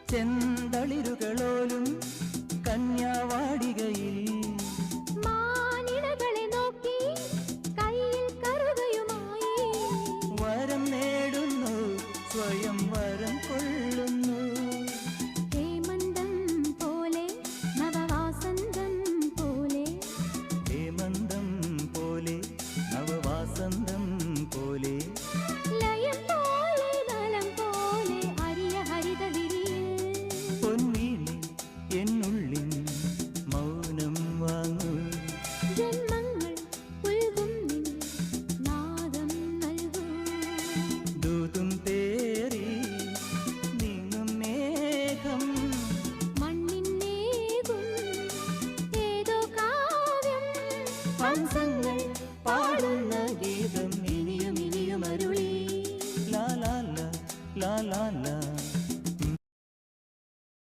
ചെന്തളിരുകളോലും കന്യാവാടികയിൽ മാനിടകളെ നോക്കി കയ്യിൽ കറുകയുമായി വരം നേടുന്നു സ്വയം വരം കൊള്ളുന്നു ഹേമന്തം പോലെ നവവാസന്തം പോലെ ഹേമന്തം പോലെ നവവാസന്തം പോലെ ലയം പോലെ നലം പോലെ അരിയ ഹരിത വിരിയിൽ പൊന്നീളി എന്നുള്ളിൻ മൗനം വാങ്ങൂ ജന്മങ്ങൾ പുൽകും നിൻ നാദം നൽകൂ ദൂതും തേറി നീങ്ങും മേഘം മണ്ണിന്നേകും ഏതോ കാവ്യം ഹംസങ്ങൾ